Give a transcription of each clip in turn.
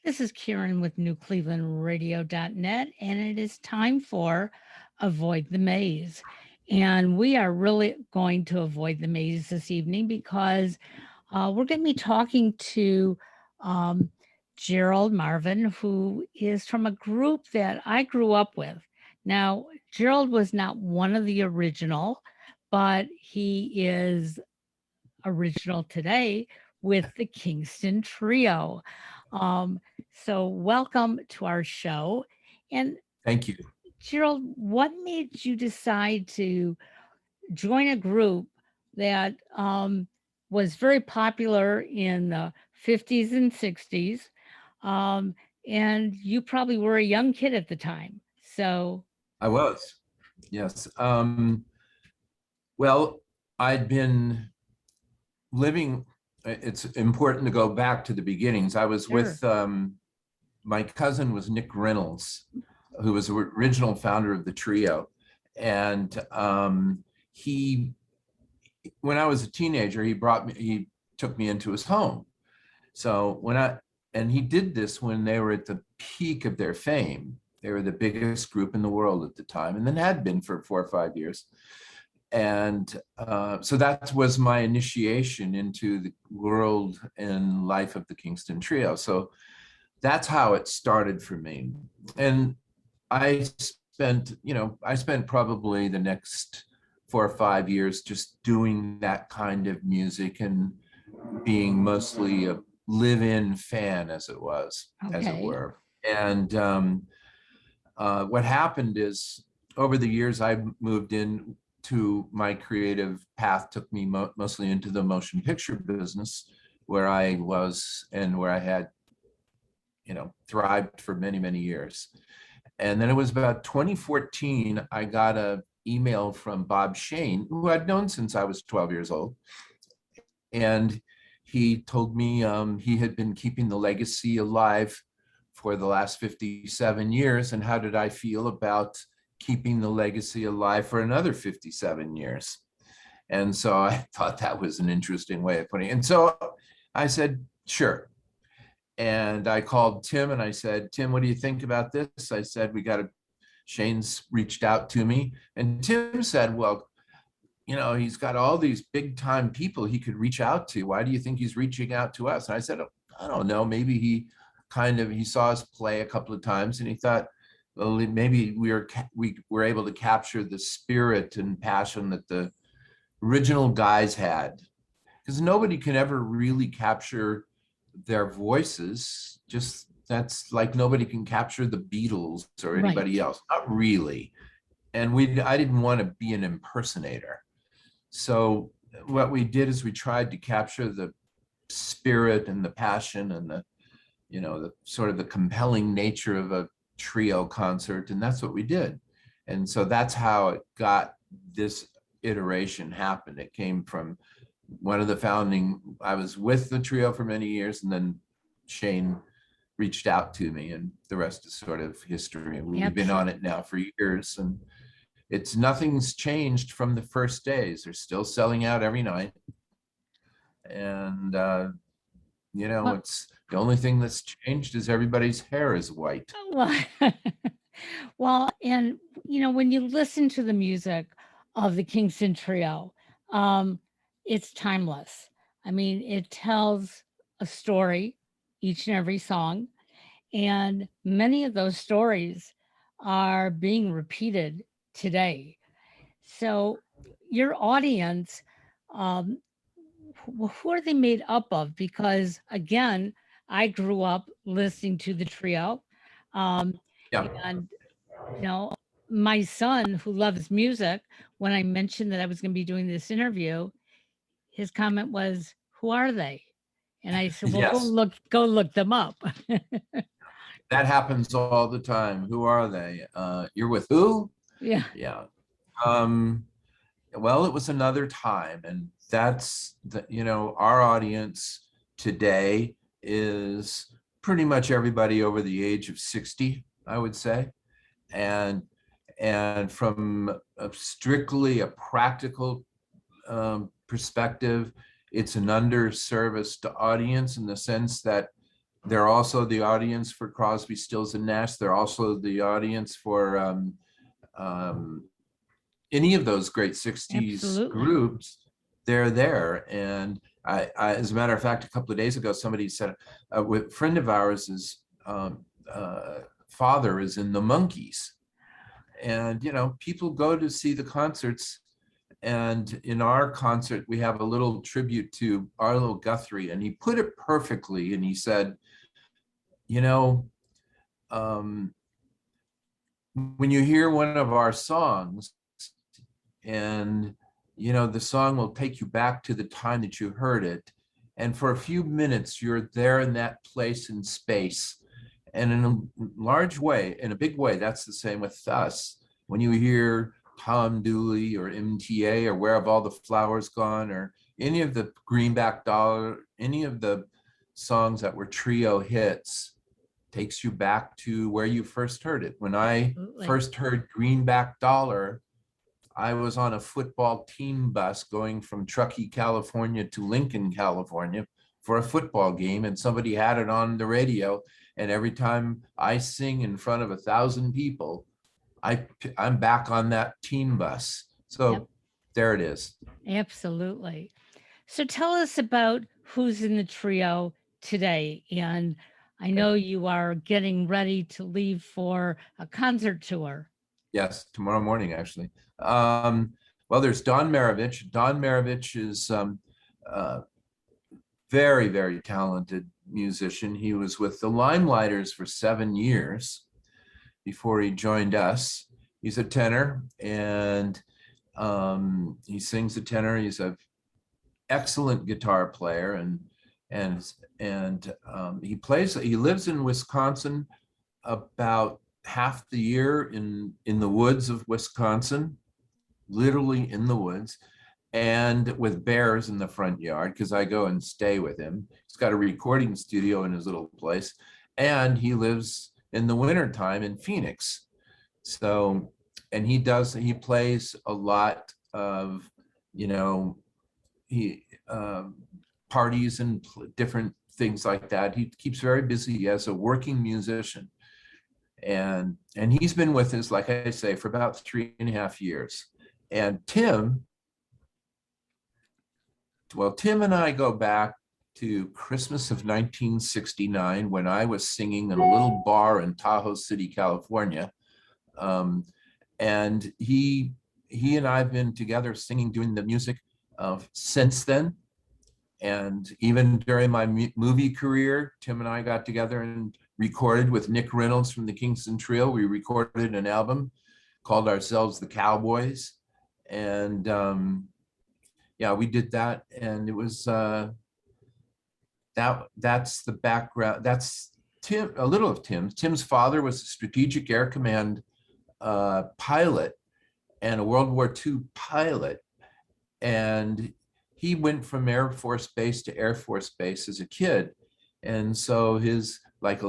This is Karen with NewClevelandRadio.net, and it is time for Avoid the Maze. And we are really going to avoid the maze this evening because we're going to be talking to um, Gerald Marvin, who is from a group that I grew up with. Now, Gerald was not one of the original, but he is original today with the Kingston Trio. Um, so, welcome to our show. And Thank you. Gerald, what made you decide to join a group that was very popular in the 50s and 60s? Um, and you probably were a young kid at the time. So, I was, yes. Well, I'd been living, it's important to go back to the beginnings. I was sure. with, my cousin was Nick Reynolds, who was the original founder of the trio. And he, when I was a teenager, he took me into his home. So and he did this when they were at the peak of their fame. They were the biggest group in the world at the time, and then had been for 4 or 5 years. And so that was my initiation into the world and life of the Kingston Trio. So that's how it started for me. And I spent probably the next 4 or 5 years just doing that kind of music and being mostly a live-in fan, as it Okay. were. And what happened is, over the years, I moved in to my creative path, took me mostly into the motion picture business, where I was and where I had, thrived for many, many years. And then it was about 2014, I got an email from Bob Shane, who I'd known since I was 12 years old. And he told me he had been keeping the legacy alive for the last 57 years. And how did I feel about keeping the legacy alive for another 57 years? And so I thought that was an interesting way of putting it. And so I said, sure. And I called Tim and I said, Tim, what do you think about this? I said, Shane's reached out to me. And Tim said, well, he's got all these big time people he could reach out to. Why do you think he's reaching out to us? And I said, I don't know. Maybe he saw us play a couple of times and he thought, well, maybe we were able to capture the spirit and passion that the original guys had. Because nobody can ever really capture their voices. That's like nobody can capture the Beatles or anybody else. Not really. And I didn't want to be an impersonator. So what we did is we tried to capture the spirit and the passion and the sort of the compelling nature of a trio concert. And that's what we did. And so that's how it got this iteration happened. It came from one of the founding, I was with the trio for many years, and then Shane reached out to me, and the rest is sort of history. We've been on it now for years, and nothing's changed from the first days. They're still selling out every night. And, it's the only thing that's changed is everybody's hair is white. Well, and when you listen to the music of the Kingston Trio, it's timeless. I mean, it tells a story, each and every song, and many of those stories are being repeated today. So, your audience, um, who are they made up of? Because again, I grew up listening to the trio. Um, Yeah. and, you know, my son who loves music, when I mentioned that I was going to be doing this interview, his comment was, "Who are they?" And I said, "Well, Yes. go look them up." That happens all the time. Who are they? You're with who? Yeah. Yeah. Well, it was another time, and that's our audience today is pretty much everybody over the age of 60, I would say. And from strictly a practical perspective, it's an underserviced audience in the sense that They're also the audience for Crosby, Stills and Nash. They're also the audience for any of those great 60s Absolutely. groups. They're there. And as a matter of fact, a couple of days ago, somebody said, a friend of ours' father is in the Monkees. And, you know, people go to see the concerts. And in our concert, we have a little tribute to Arlo Guthrie. And he put it perfectly. And he said, you know, when you hear one of our songs, and you know the song will take you back to the time that you heard it, and for a few minutes you're there in that place and space, and in a large way, in a big way, that's the same with us. When you hear Tom Dooley or MTA or Where Have All the Flowers Gone or any of the Greenback Dollar, any of the songs that were trio hits, takes you back to where you first heard it. When I Absolutely. first heard Greenback Dollar, I was on a football team bus going from Truckee, California to Lincoln, California for a football game, and somebody had it on the radio. And every time I sing in front of 1,000 people, I'm back on that team bus. So Yep. there it is. Absolutely. So tell us about who's in the trio today. And I know you are getting ready to leave for a concert tour. Yes, tomorrow morning, actually. Well, there's Don Marovich. Don Marovich is very, very talented musician. He was with the Limelighters for 7 years before he joined us. He's a tenor, and he sings the tenor. He's an excellent guitar player, and he lives in Wisconsin about half the year in the woods of Wisconsin, literally in the woods, and with bears in the front yard, because I go and stay with him. He's got a recording studio in his little place, and he lives in the wintertime in Phoenix. So, and he plays a lot of, you know, parties and different things like that. He keeps very busy as a working musician. And he's been with us, like I say, for about 3.5 years. And Tim and I go back to Christmas of 1969 when I was singing in a little bar in Tahoe City, California. And he and I have been together singing, doing the music since then. And even during my movie career, Tim and I got together and recorded with Nick Reynolds from the Kingston Trio. We recorded an album called ourselves the Cowboys. And yeah, we did that. And it was, that's the background. That's Tim, a little of Tim's. Tim's father was a Strategic Air Command pilot and a World War II pilot. And he went from Air Force Base to Air Force Base as a kid. And so like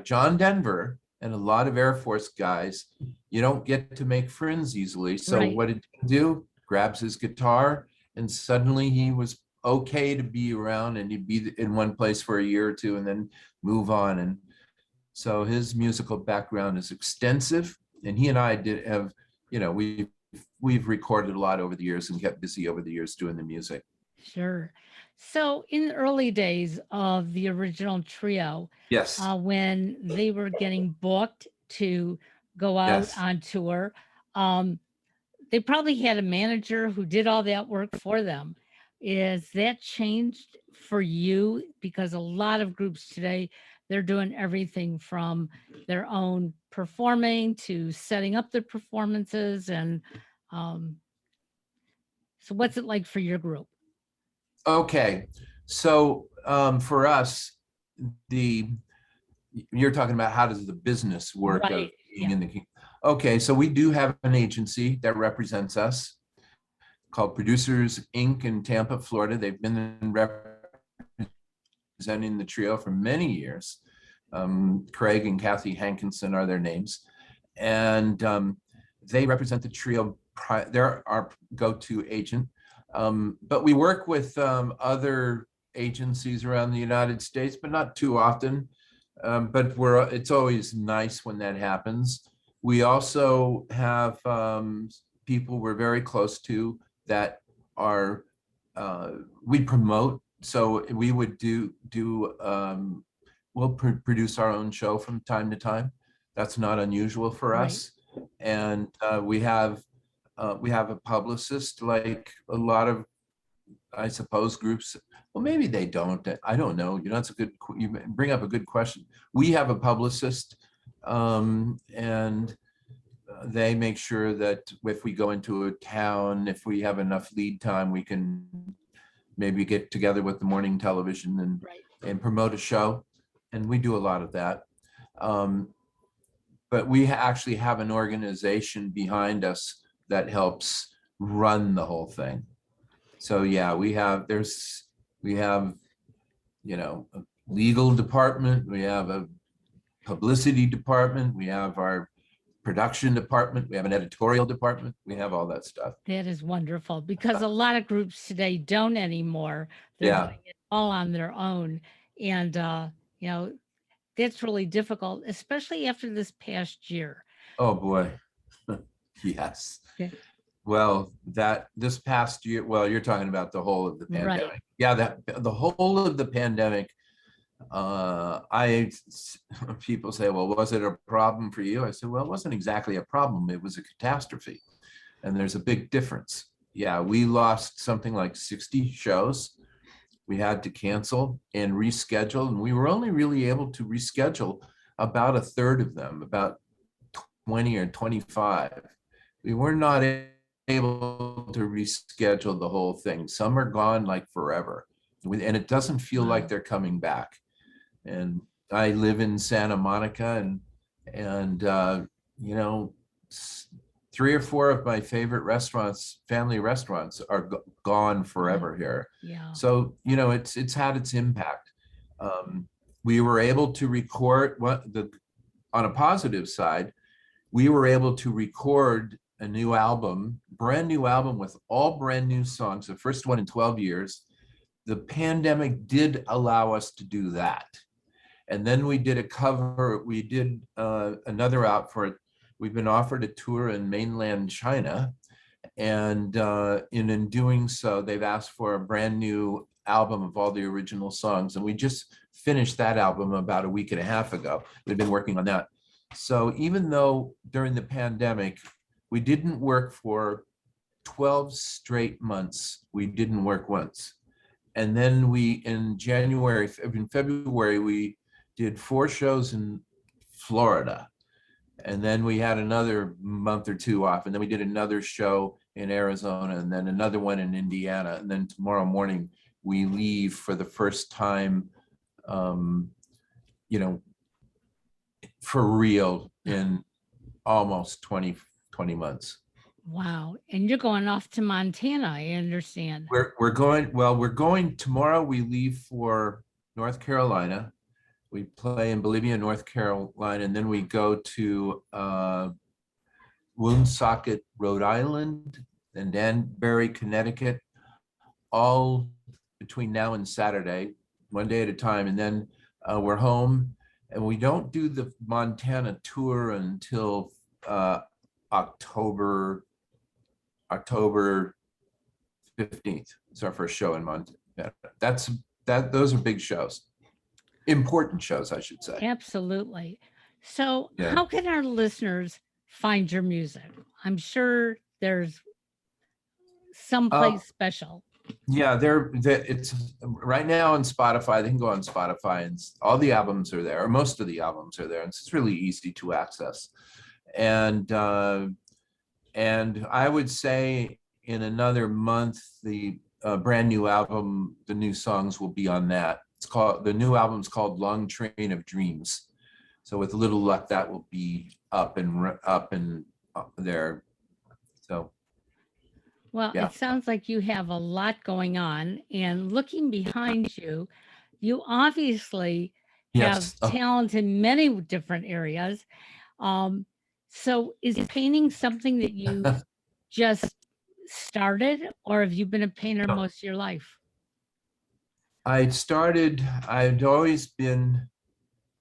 John Denver and a lot of Air Force guys, you don't get to make friends easily. So Right. what did he do? Grabs his guitar, and suddenly he was okay to be around, and he'd be in one place for a year or two and then move on. And so his musical background is extensive, and he and I did have, you know, we've recorded a lot over the years and kept busy over the years doing the music. Sure. So in the early days of the original trio, Yes. when they were getting booked to go out Yes. on tour, they probably had a manager who did all that work for them. Is that changed for you? Because a lot of groups today, they're doing everything from their own performing to setting up their performances. And so what's it like for your group? Okay. So for us, you're talking about how does the business work of Right. being Yeah. in the. Okay, so we do have an agency that represents us called Producers Inc. in Tampa, Florida. They've been representing the trio for many years. Craig and Kathy Hankinson are their names. And they represent the trio. They're our go-to agent. But we work with other agencies around the United States, but not too often. But it's always nice when that happens. We also have people we're very close to that are we promote. So we would we'll produce our own show from time to time. That's not unusual for Right. us. And we have a publicist, like a lot of, I suppose, groups. Well, maybe they don't. I don't know. You know, that's a good. You bring up a good question. We have a publicist, and they make sure that if we go into a town, if we have enough lead time, we can maybe get together with the morning television Right. and promote a show. And we do a lot of that. But we actually have an organization behind us that helps run the whole thing. So yeah, we have, you know, a legal department, we have a publicity department, we have our production department, we have an editorial department, we have all that stuff. That is wonderful because a lot of groups today don't anymore. They're Yeah. doing it all on their own. And, you know, that's really difficult, especially after this past year. Oh, boy. Yes. Okay. Well, this past year, well, you're talking about the whole of the pandemic. Right. Yeah, the whole of the pandemic. People say, well, was it a problem for you? I said, well, it wasn't exactly a problem. It was a catastrophe. And there's a big difference. Yeah, we lost something like 60 shows. We had to cancel and reschedule, and we were only really able to reschedule about a third of them, about 20 or 25. We were not able to reschedule the whole thing. Some are gone like forever, and it doesn't feel like they're coming back. And I live in Santa Monica, and you know, 3 or 4 of my favorite restaurants, family restaurants, are gone forever here. Yeah. So, you know, it's had its impact. We were able to record on a positive side, we were able to record a new album, brand new album with all brand new songs, the first one in 12 years. The pandemic did allow us to do that. And then we did a cover, we did another out for it. We've been offered a tour in mainland China. And in doing so, they've asked for a brand new album of all the original songs. And we just finished that album about a week and a half ago. We've been working on that. So even though during the pandemic, we didn't work for 12 straight months, we didn't work once. And then in February, we did 4 shows in Florida. And then we had another month or 2 off. And then we did another show in Arizona, and then another one in Indiana. And then tomorrow morning, we leave for the first time, you know, for real in almost 20 months. Wow. And you're going off to Montana, I understand. We're going tomorrow. We leave for North Carolina. We play in Bolivia, North Carolina, and then we go to Woonsocket, Rhode Island, and Danbury, Connecticut, all between now and Saturday, one day at a time. And then we're home, and we don't do the Montana tour until October 15th. It's our first show in Montana. Those are big shows. Important shows, I should say. Absolutely. So Yeah. how can our listeners find your music? I'm sure there's someplace special. Yeah, it's right now on Spotify. They can go on Spotify, and all the albums are there, or most of the albums are there, and it's really easy to access. And I would say in another month, the brand new album, the new songs will be on that. The new album's called Long Train of Dreams. So with a little luck, that will be up and there. So. Well, Yeah. It sounds like you have a lot going on, and looking behind you, you obviously have talent in many different areas. So is painting something that you just started, or have you been a painter most of your life? I'd always been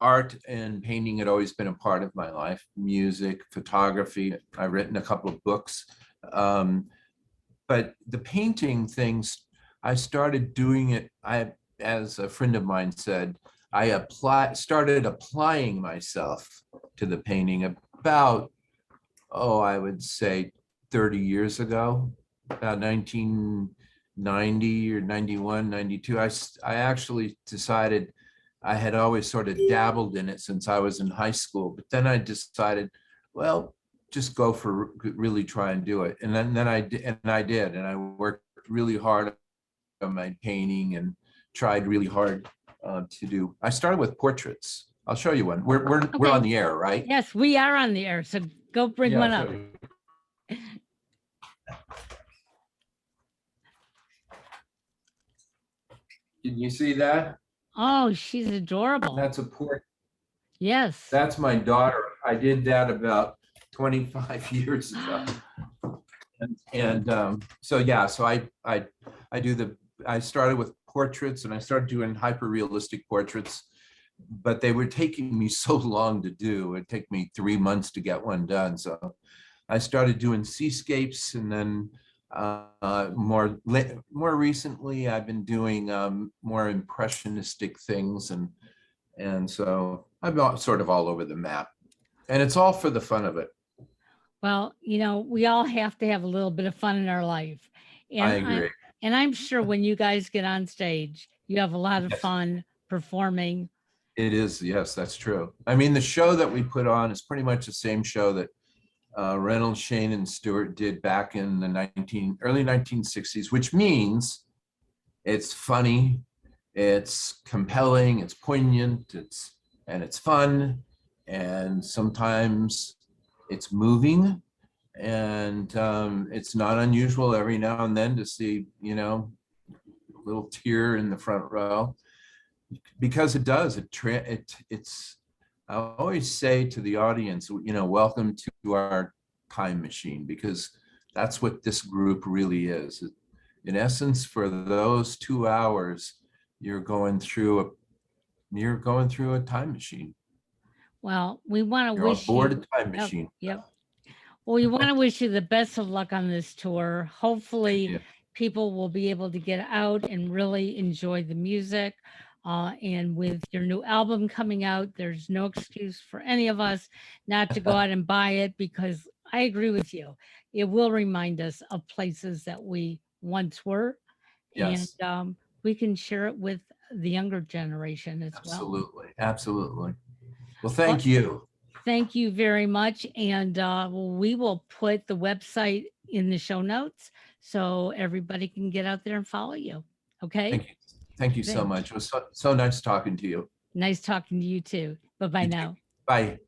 art and painting had always been a part of my life. Music, photography. I've written a couple of books. But the painting things, I started doing it. As a friend of mine said, started applying myself to the painting about, I would say 30 years ago, about 1990 or 91, 92. I actually decided, I had always sort of dabbled in it since I was in high school, but then I decided, well, just go for really try and do it. And then I did, and I worked really hard on my painting and tried really hard to do. I started with portraits. I'll show you one. We're Okay. on the air, right? Yes, we are on the air. So go bring Yeah, one I'll up. show you. Can you see that? Oh, she's adorable. That's a portrait. Yes. That's my daughter. I did that about 25 years ago. So yeah, so I started with portraits, and I started doing hyper realistic portraits, but they were taking me so long to do. It'd take me 3 months to get one done. So I started doing seascapes, and then more recently I've been doing more impressionistic things, and so I'm sort of all over the map, and it's all for the fun of it. Well, we all have to have a little bit of fun in our life. I And agree. I'm sure when you guys get on stage, you have a lot of Yes. fun performing. It is, yes, that's true. I mean, the show that we put on is pretty much the same show that Reynolds, Shane, and Stewart did back in the early 1960s, which means it's funny, it's compelling, it's poignant, it's fun, and sometimes it's moving, and it's not unusual every now and then to see, a little tear in the front row, because it does. It's. I always say to the audience, welcome to our time machine, because that's what this group really is. In essence, for those 2 hours, you're going through a time machine. Well, we want to You're wish aboard you. a time machine. Yep. Well, we want to wish you the best of luck on this tour. Hopefully, Yeah. people will be able to get out and really enjoy the music. And with your new album coming out, there's no excuse for any of us not to go out and buy it, because I agree with you. It will remind us of places that we once were, Yes, and we can share it with the younger generation as well. absolutely, absolutely. Well, Well, thank you. thank you very much. And we will put the website in the show notes so everybody can get out there and follow you. Okay. Thank you. Thank you so Thanks. much. It was so nice talking to you. Nice talking to you too. Bye bye You too. now. Bye.